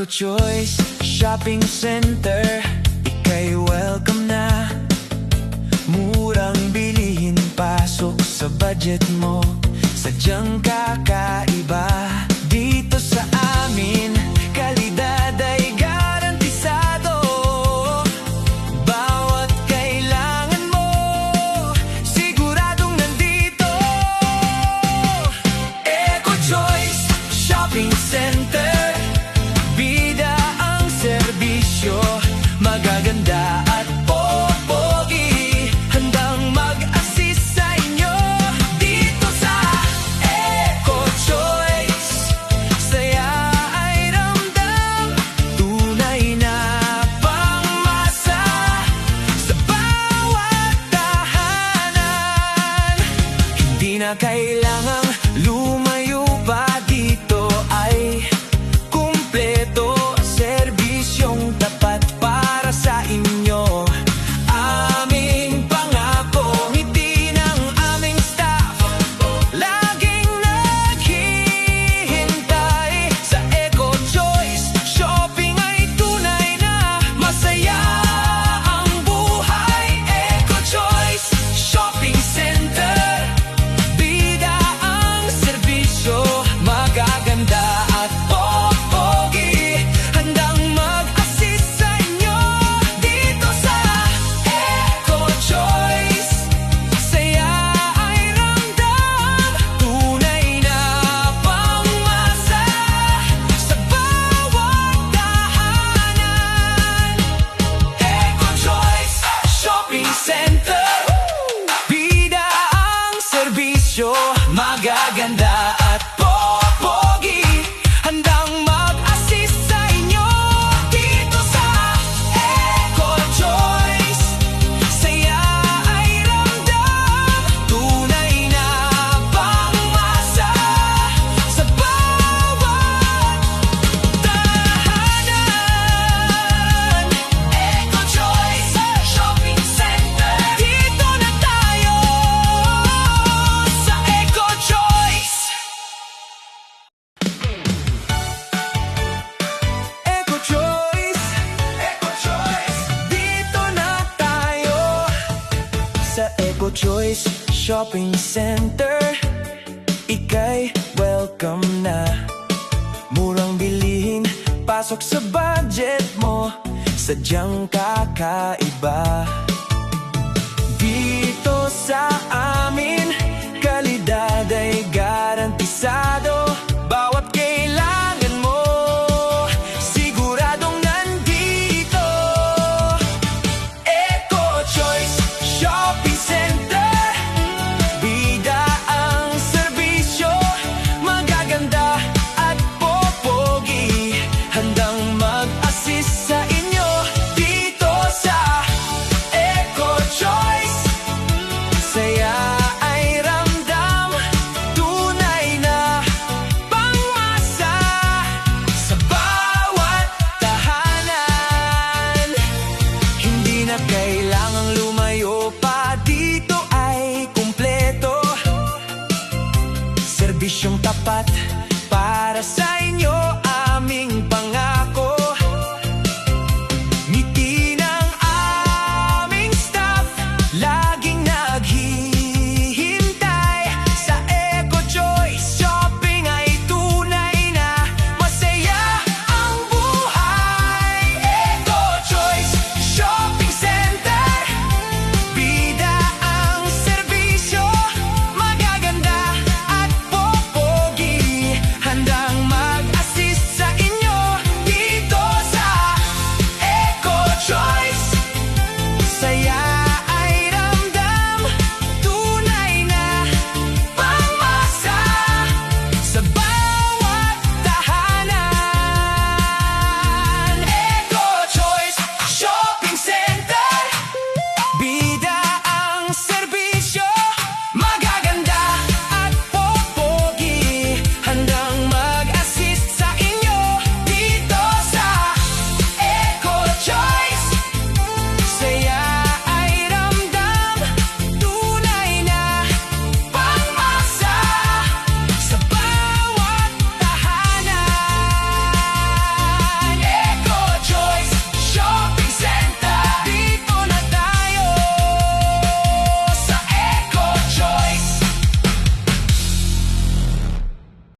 Eco-Choice Shopping Center, ika'y welcome na. Murang bilihin, pasok sa budget mo. Sadyang kakaiba dito sa amin. Kalidad ay garantisado. Bawat kailangan mo, siguradong nandito. Eco-Choice Shopping Center, bida ang serbisyo, magaganda at popogi. Handang mag-assist sa inyo dito sa Eco-Choice. Saya ay ramdam, tunay na pangmasa sa bawat tahanan. Hindi na kailangang lumayo pa, dito ay kumpleto. Serbisyong tapat para sa inyo. Aming pangako, ngiti ng aming staff, laging naghihintay. Sa Eco-Choice Shopping ay tunay na masaya ang buhay. Eco-Choice Shopping Center, bida ang serbisyo, magaganda at popogi. Handang mag-assist sa inyo dito sa Eco-Choice. Saya ay ramdam, tunay na pangmasa sa bawat tahanan. Eco-Choice Shopping Center, bida ang serbisyo, magaganda at popogi. Handang mag-assist sa inyo dito sa Eco-Choice. Saya ay ramdam, tunay na pangmasa sa bawat tahanan. Eco-Choice Shopping Center, dito na tayo sa Eco-Choice. Eco-Choice, Eco-Choice, dito na tayo sa Eco-Choice Shopping Center, ika'y welcome na. Murang bilihin, pasok sa budget mo. Sadyang kakaiba dito sa amin. Kalidad ay garantisado.